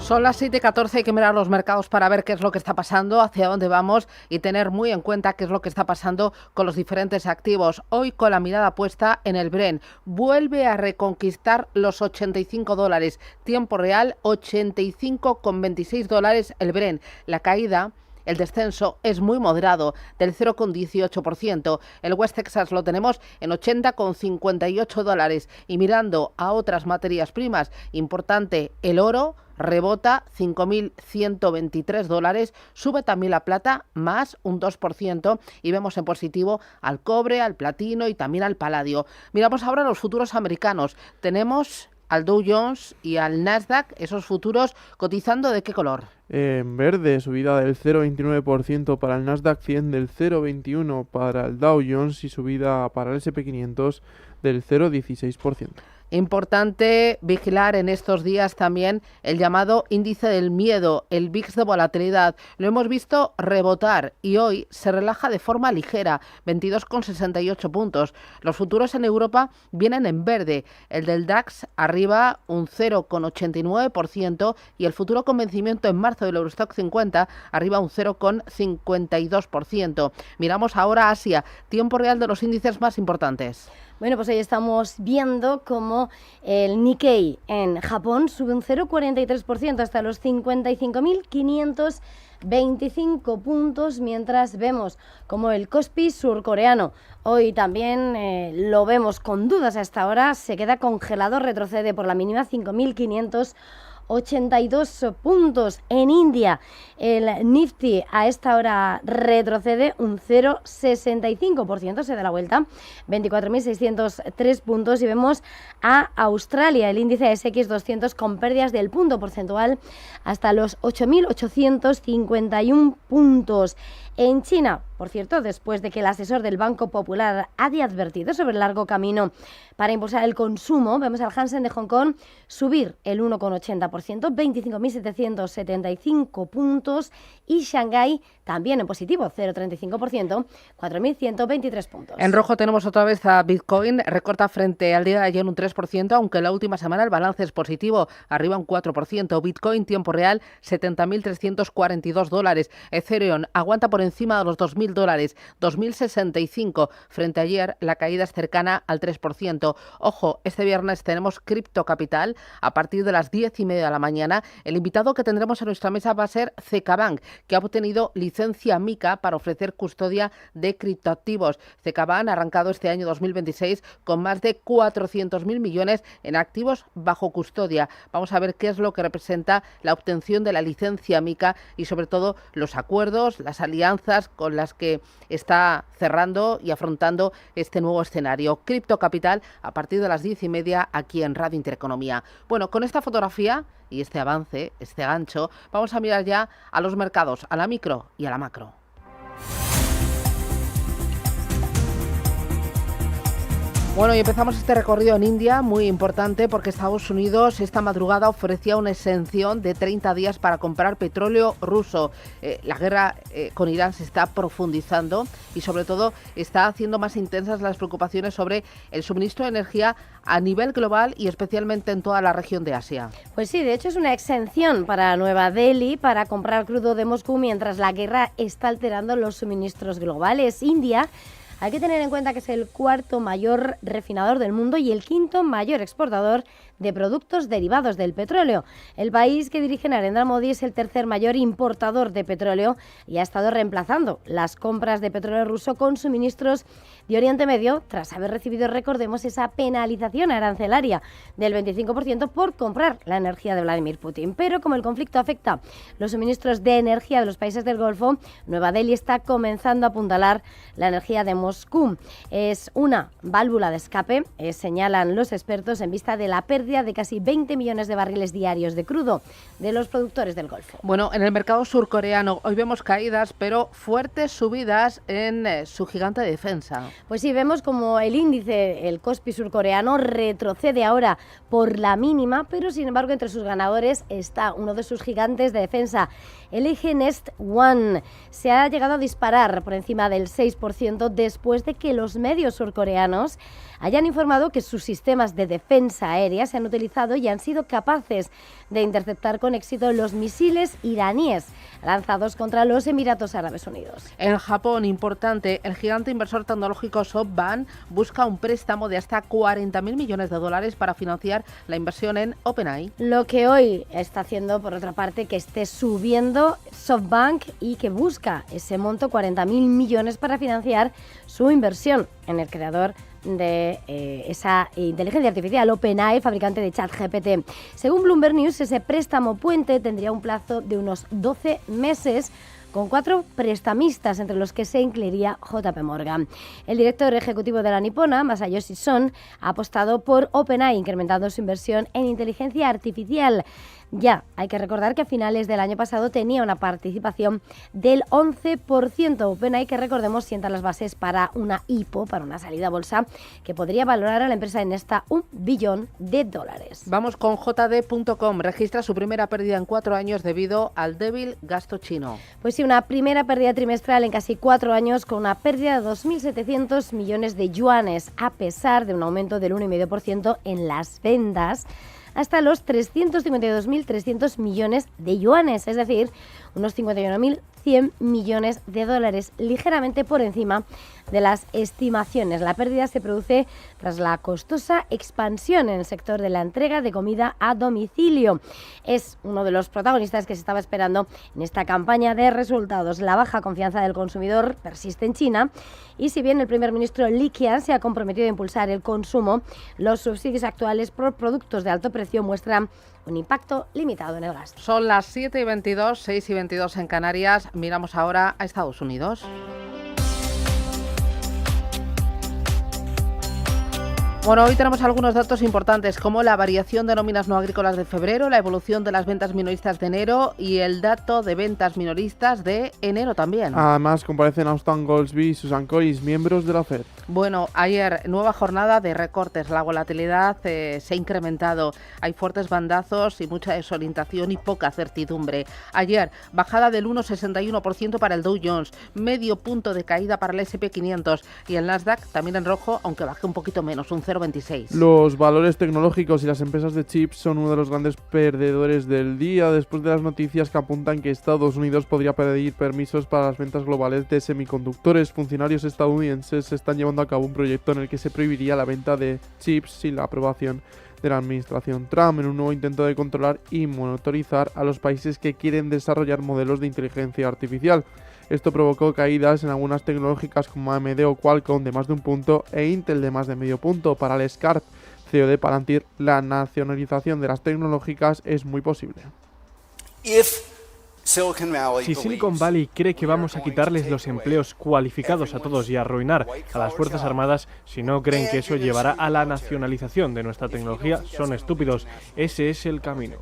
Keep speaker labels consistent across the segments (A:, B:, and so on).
A: Son las 7:14, hay que mirar los mercados para ver qué es lo que está pasando, hacia dónde vamos y tener muy en cuenta qué es lo que está pasando con los diferentes activos. Hoy con la mirada puesta en el Brent. Vuelve a reconquistar los $85. Tiempo real, $85,26 el Brent. La caída... El descenso es muy moderado, del 0,18%. El West Texas lo tenemos en $80,58. Y mirando a otras materias primas, importante, el oro rebota $5.123, sube también la plata más un 2% y vemos en positivo al cobre, al platino y también al paladio. Miramos ahora los futuros americanos. Tenemos al Dow Jones y al Nasdaq, esos futuros cotizando ¿de qué color?
B: En verde, subida del 0,29% para el Nasdaq 100, del 0,21% para el Dow Jones y subida para el S&P 500 del 0,16%.
A: Importante vigilar en estos días también el llamado índice del miedo, el VIX de volatilidad. Lo hemos visto rebotar y hoy se relaja de forma ligera, 22,68 puntos. Los futuros en Europa vienen en verde, el del DAX arriba un 0,89% y el futuro con vencimiento en marzo del Eurostock 50 arriba un 0,52%. Miramos ahora Asia, tiempo real de los índices más importantes.
C: Bueno, pues hoy estamos viendo cómo el Nikkei en Japón sube un 0,43% hasta los 55.525 puntos, mientras vemos como el Kospi surcoreano hoy también lo vemos con dudas hasta ahora, se queda congelado, retrocede por la mínima 5.582 puntos. En India, el Nifty a esta hora retrocede un 0,65%, se da la vuelta, 24.603 puntos. Y vemos a Australia, el índice SX200 con pérdidas del punto porcentual hasta los 8.851 puntos. En China, por cierto, después de que el asesor del Banco Popular haya advertido sobre el largo camino para impulsar el consumo, vemos al Hansen de Hong Kong subir el 1,80%, 25.775 puntos, y Shanghái también en positivo, 0,35%, 4.123 puntos.
A: En rojo tenemos otra vez a Bitcoin, recorta frente al día de ayer un 3%, aunque la última semana el balance es positivo, arriba un 4%. Bitcoin tiempo real, $70.342. Ethereum aguanta por encima de los $2.000, 2.065. Frente a ayer la caída es cercana al 3%. Ojo, este viernes tenemos Cripto Capital a partir de las 10:30 de la mañana. El invitado que tendremos en nuestra mesa va a ser CaixaBank, que ha obtenido licencia MiCA para ofrecer custodia de criptoactivos. CaixaBank ha arrancado este año 2026 con más de 400.000 millones en activos bajo custodia. Vamos a ver qué es lo que representa la obtención de la licencia MiCA y sobre todo los acuerdos, las alianzas con las que está cerrando y afrontando este nuevo escenario. Cripto Capital a partir de las 10:30 aquí en Radio Intereconomía. Bueno, con esta fotografía y este avance, este gancho, vamos a mirar ya a los mercados, a la micro y a la macro. Bueno, y empezamos este recorrido en India, muy importante porque Estados Unidos esta madrugada ofrecía una exención de 30 días para comprar petróleo ruso. La guerra con Irán se está profundizando y sobre todo está haciendo más intensas las preocupaciones sobre el suministro de energía a nivel global y especialmente en toda la región de Asia.
C: Pues sí, de hecho es una exención para Nueva Delhi para comprar crudo de Moscú mientras la guerra está alterando los suministros globales. India, hay que tener en cuenta que es el cuarto mayor refinador del mundo y el quinto mayor exportador de productos derivados del petróleo. El país que dirige Narendra Modi es el tercer mayor importador de petróleo y ha estado reemplazando las compras de petróleo ruso con suministros de Oriente Medio tras haber recibido, recordemos, esa penalización arancelaria del 25% por comprar la energía de Vladimir Putin. Pero como el conflicto afecta los suministros de energía de los países del Golfo, Nueva Delhi está comenzando a apuntalar la energía de Moscú. Es una válvula de escape, señalan los expertos, en vista de la pérdida de casi 20 millones de barriles diarios de crudo de los productores del Golfo.
A: Bueno, en el mercado surcoreano hoy vemos caídas, pero fuertes subidas en su gigante de defensa.
C: Pues sí, vemos como el índice, el Kospi surcoreano, retrocede ahora por la mínima, pero sin embargo entre sus ganadores está uno de sus gigantes de defensa, el IG Nest One. Se ha llegado a disparar por encima del 6% después de que los medios surcoreanos hayan informado que sus sistemas de defensa aérea se han utilizado y han sido capaces de interceptar con éxito los misiles iraníes lanzados contra los Emiratos Árabes Unidos.
A: En Japón, importante, el gigante inversor tecnológico SoftBank busca un préstamo de hasta 40.000 millones de dólares para financiar la inversión en OpenAI.
C: Lo que hoy está haciendo, por otra parte, que esté subiendo SoftBank y que busca ese monto, 40.000 millones, para financiar su inversión en el creador de esa inteligencia artificial, OpenAI, fabricante de ChatGPT. Según Bloomberg News, ese préstamo puente tendría un plazo de unos 12 meses, con 4 prestamistas, entre los que se incluiría JP Morgan. El director ejecutivo de la nipona, Masayoshi Son, ha apostado por OpenAI, incrementando su inversión en inteligencia artificial. Ya, hay que recordar que a finales del año pasado tenía una participación del 11%. OpenAI, que recordemos, sienta las bases para una IPO, para una salida a bolsa, que podría valorar a la empresa en hasta $1 billón.
A: Vamos con JD.com. Registra su primera pérdida en 4 años debido al débil gasto chino.
C: Pues sí, una primera pérdida trimestral en casi 4 años, con una pérdida de 2.700 millones de yuanes, a pesar de un aumento del 1,5% en las ventas, hasta los 352.300 millones de yuanes, es decir, unos 51.100 millones de dólares, ligeramente por encima de las estimaciones. La pérdida se produce tras la costosa expansión en el sector de la entrega de comida a domicilio. Es uno de los protagonistas que se estaba esperando en esta campaña de resultados. La baja confianza del consumidor persiste en China y, si bien el primer ministro Li Qiang se ha comprometido a impulsar el consumo, los subsidios actuales por productos de alto precio muestran un impacto limitado en el gasto.
A: Son las 7:22, 6:22 en Canarias. Miramos ahora a Estados Unidos. Bueno, hoy tenemos algunos datos importantes, como la variación de nóminas no agrícolas de febrero, la evolución de las ventas minoristas de enero y el dato de ventas minoristas de enero también.
B: Además, comparecen Austin Goolsbee y Susan Collins, miembros de la FED.
A: Bueno, ayer nueva jornada de recortes, la volatilidad se ha incrementado, hay fuertes bandazos y mucha desorientación y poca certidumbre. Ayer, bajada del 1,61% para el Dow Jones, medio punto de caída para el S&P 500 y el Nasdaq también en rojo, aunque baje un poquito menos, un 0,26.
B: Los valores tecnológicos y las empresas de chips son uno de los grandes perdedores del día, después de las noticias que apuntan que Estados Unidos podría pedir permisos para las ventas globales de semiconductores. Funcionarios estadounidenses están llevando a cabo un proyecto en el que se prohibiría la venta de chips sin la aprobación de la administración Trump, en un nuevo intento de controlar y monitorizar a los países que quieren desarrollar modelos de inteligencia artificial. Esto provocó caídas en algunas tecnológicas como AMD o Qualcomm de más de 1 punto e Intel de más de medio punto. Para el Scarp, CEO de Palantir, la nacionalización de las tecnológicas es muy posible.
D: Si Silicon Valley cree que vamos a quitarles los empleos cualificados a todos y arruinar a las Fuerzas Armadas, si no creen que eso llevará a la nacionalización de nuestra tecnología, son estúpidos. Ese es el camino.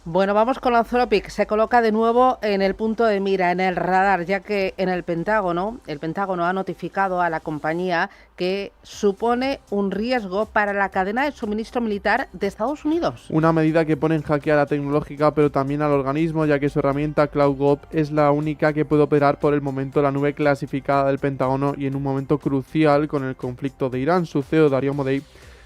A: Bueno, vamos con Anthropic. Se coloca de nuevo en el punto de mira, en el radar, ya que en el Pentágono ha notificado a la compañía que supone un riesgo para la cadena de suministro militar de Estados Unidos.
B: Una medida que pone en jaque a la tecnológica, pero también al organismo, ya que su herramienta CloudGov es la única que puede operar por el momento la nube clasificada del Pentágono y en un momento crucial con el conflicto de Irán. Su CEO, Dario Amodei,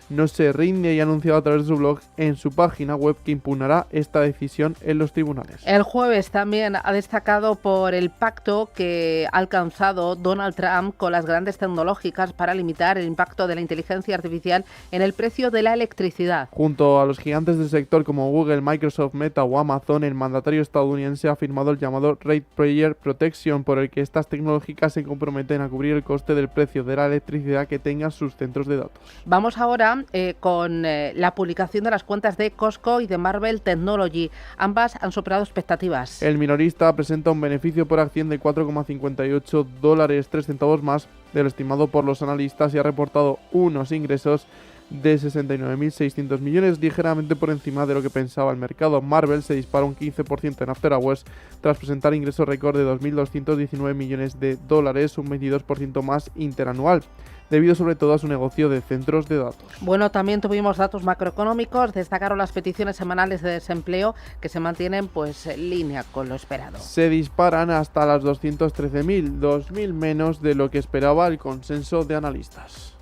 B: no se rinde y ha anunciado a través de su blog en su página web que impugnará esta decisión en los tribunales.
A: El jueves también ha destacado por el pacto que ha alcanzado Donald Trump con las grandes tecnológicas para limitar el impacto de la inteligencia artificial en el precio de la electricidad.
B: Junto a los gigantes del sector como Google, Microsoft, Meta o Amazon, el mandatario estadounidense ha firmado el llamado Ratepayer Protection, por el que estas tecnológicas se comprometen a cubrir el coste del precio de la electricidad que tengan sus centros de datos.
A: Vamos ahora con la publicación de las cuentas de Costco y de Marvell Technology. Ambas han superado expectativas.
B: El minorista presenta un beneficio por acción de $4,58, 3 centavos más de lo estimado por los analistas, y ha reportado unos ingresos de 69.600 millones, ligeramente por encima de lo que pensaba el mercado. Marvel se dispara un 15% en After Hours tras presentar ingresos récord de 2.219 millones de dólares, un 22% más interanual, debido sobre todo a su negocio de centros de datos.
A: Bueno, también tuvimos datos macroeconómicos, destacaron las peticiones semanales de desempleo que se mantienen pues en línea con lo esperado.
B: Se disparan hasta las 213.000, 2.000 menos de lo que esperaba el consenso de analistas.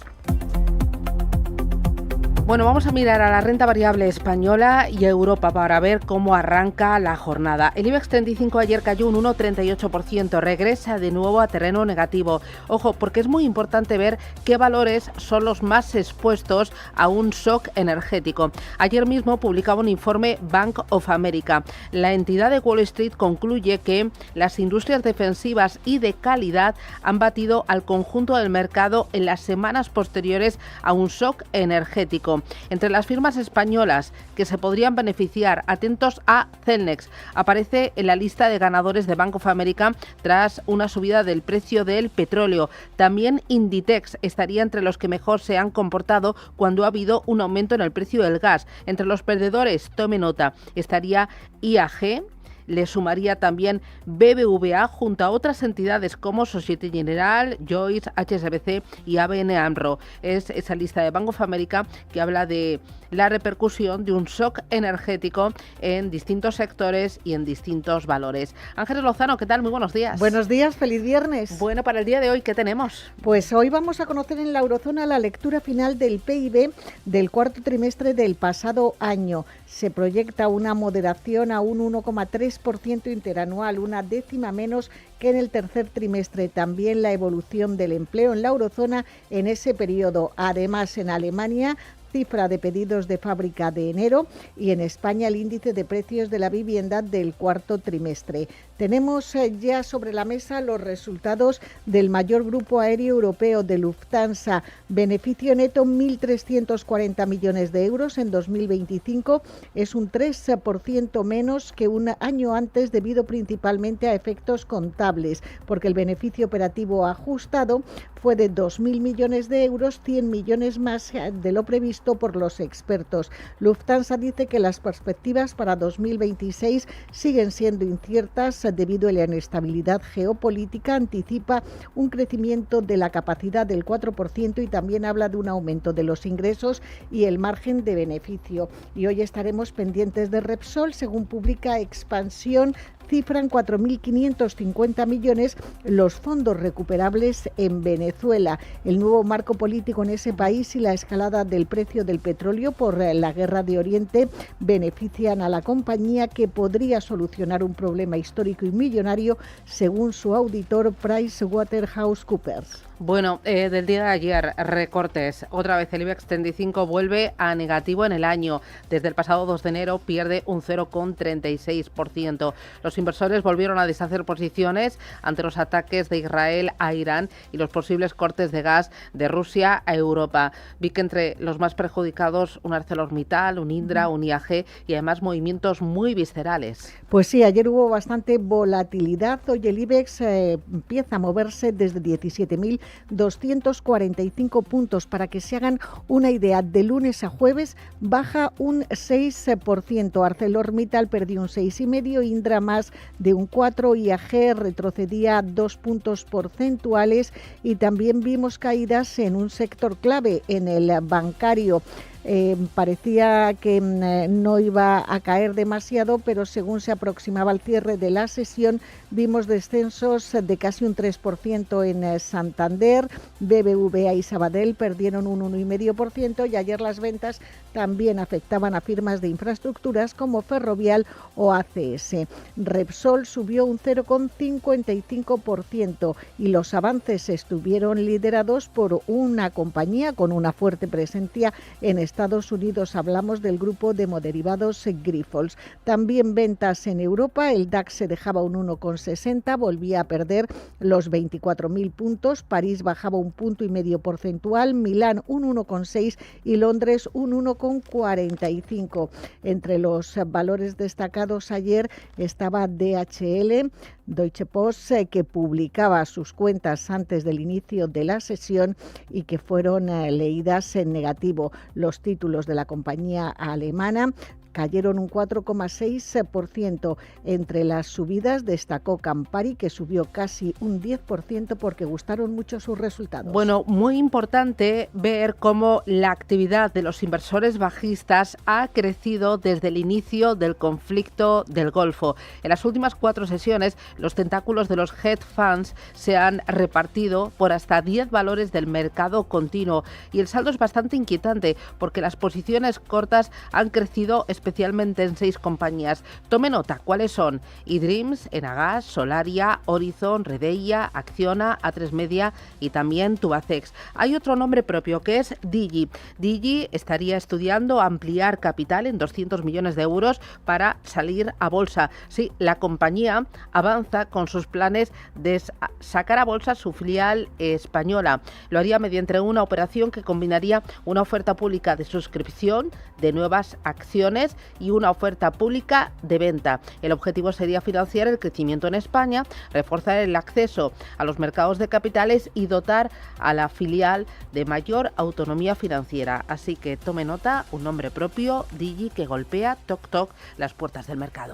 A: Bueno, vamos a mirar a la renta variable española y a Europa para ver cómo arranca la jornada. El IBEX 35 ayer cayó un 1,38%, regresa de nuevo a terreno negativo. Ojo, porque es muy importante ver qué valores son los más expuestos a un shock energético. Ayer mismo publicaba un informe Bank of America. La entidad de Wall Street concluye que las industrias defensivas y de calidad han batido al conjunto del mercado en las semanas posteriores a un shock energético. Entre las firmas españolas que se podrían beneficiar, atentos a Celnex, aparece en la lista de ganadores de Bank of America tras una subida del precio del petróleo. También Inditex estaría entre los que mejor se han comportado cuando ha habido un aumento en el precio del gas. Entre los perdedores, tome nota, estaría IAG. Le sumaría también BBVA junto a otras entidades como Societe Generale, Joyce, HSBC y ABN AMRO. Es esa lista de Bank of America que habla de la repercusión de un shock energético en distintos sectores y en distintos valores. Ángeles Lozano, ¿qué tal? Muy buenos días.
E: Buenos días, feliz viernes.
A: Bueno, para el día de hoy, ¿qué tenemos?
E: Pues hoy vamos a conocer en la eurozona la lectura final del PIB del cuarto trimestre del pasado año. Se proyecta una moderación a un 1,3% interanual, una décima menos que en el tercer trimestre. También la evolución del empleo en la eurozona en ese periodo. Además, en Alemania, cifra de pedidos de fábrica de enero, y en España el índice de precios de la vivienda del cuarto trimestre. Tenemos ya sobre la mesa los resultados del mayor grupo aéreo europeo, de Lufthansa. Beneficio neto 1.340 millones de euros en 2025. Es un 3% menos que un año antes, debido principalmente a efectos contables, porque el beneficio operativo ajustado fue de 2.000 millones de euros, 100 millones más de lo previsto por los expertos. Lufthansa dice que las perspectivas para 2026 siguen siendo inciertas debido a la inestabilidad geopolítica. Anticipa un crecimiento de la capacidad del 4% y también habla de un aumento de los ingresos y el margen de beneficio. Y hoy estaremos pendientes de Repsol. Según publica Expansión, cifran 4.550 millones los fondos recuperables en Venezuela. El nuevo marco político en ese país y la escalada del precio del petróleo por la guerra de Oriente benefician a la compañía, que podría solucionar un problema histórico y millonario, según su auditor PricewaterhouseCoopers.
A: Bueno, del día de ayer, recortes. Otra vez el IBEX 35 vuelve a negativo en el año. Desde el pasado 2 de enero pierde un 0,36%. Los inversores volvieron a deshacer posiciones ante los ataques de Israel a Irán y los posibles cortes de gas de Rusia a Europa. Vi que entre los más perjudicados un ArcelorMittal, un Indra, un IAG y además movimientos muy viscerales.
E: Pues sí, ayer hubo bastante volatilidad. Hoy el IBEX empieza a moverse desde 17.245 puntos. Para que se hagan una idea, de lunes a jueves baja un 6%. ArcelorMittal perdió un 6,5%, Indra más de un 4%, IAG retrocedía 2 puntos porcentuales, y también vimos caídas en un sector clave, en el bancario. Parecía que no iba a caer demasiado, pero según se aproximaba el cierre de la sesión, vimos descensos de casi un 3% en Santander. BBVA y Sabadell perdieron un 1,5%, y ayer las ventas también afectaban a firmas de infraestructuras como Ferrovial o ACS. Repsol subió un 0,55%, y los avances estuvieron liderados por una compañía con una fuerte presencia en Estados Unidos. Hablamos del grupo de hemoderivados Grifols. También ventas en Europa. El DAX se dejaba un 1,60, volvía a perder los 24.000 puntos. París bajaba 1,5 puntos porcentual, Milán un 1,6 y Londres un 1,45. Entre los valores destacados ayer estaba DHL, Deutsche Post, que publicaba sus cuentas antes del inicio de la sesión y que fueron leídas en negativo. Los títulos de la compañía alemana cayeron un 4,6%. Entre las subidas destacó Campari, que subió casi un 10% porque gustaron mucho sus resultados.
A: Bueno, muy importante ver cómo la actividad de los inversores bajistas ha crecido desde el inicio del conflicto del Golfo. En las últimas 4 sesiones, los tentáculos de los hedge funds se han repartido por hasta 10 valores del mercado continuo y el saldo es bastante inquietante porque las posiciones cortas han crecido especialmente en 6 compañías. Tome nota, ¿cuáles son? eDreams, Enagas, Solaria, Horizon, Redeia, Acciona, A3 Media y también Tubacex. Hay otro nombre propio que es Digi. Digi estaría estudiando ampliar capital en 200 millones de euros para salir a bolsa. Sí, la compañía avanza con sus planes de sacar a bolsa su filial española. Lo haría mediante una operación que combinaría una oferta pública de suscripción de nuevas acciones y una oferta pública de venta. El objetivo sería financiar el crecimiento en España, reforzar el acceso a los mercados de capitales y dotar a la filial de mayor autonomía financiera. Así que tome nota, un nombre propio, Digi, que golpea, toc toc, las puertas del mercado.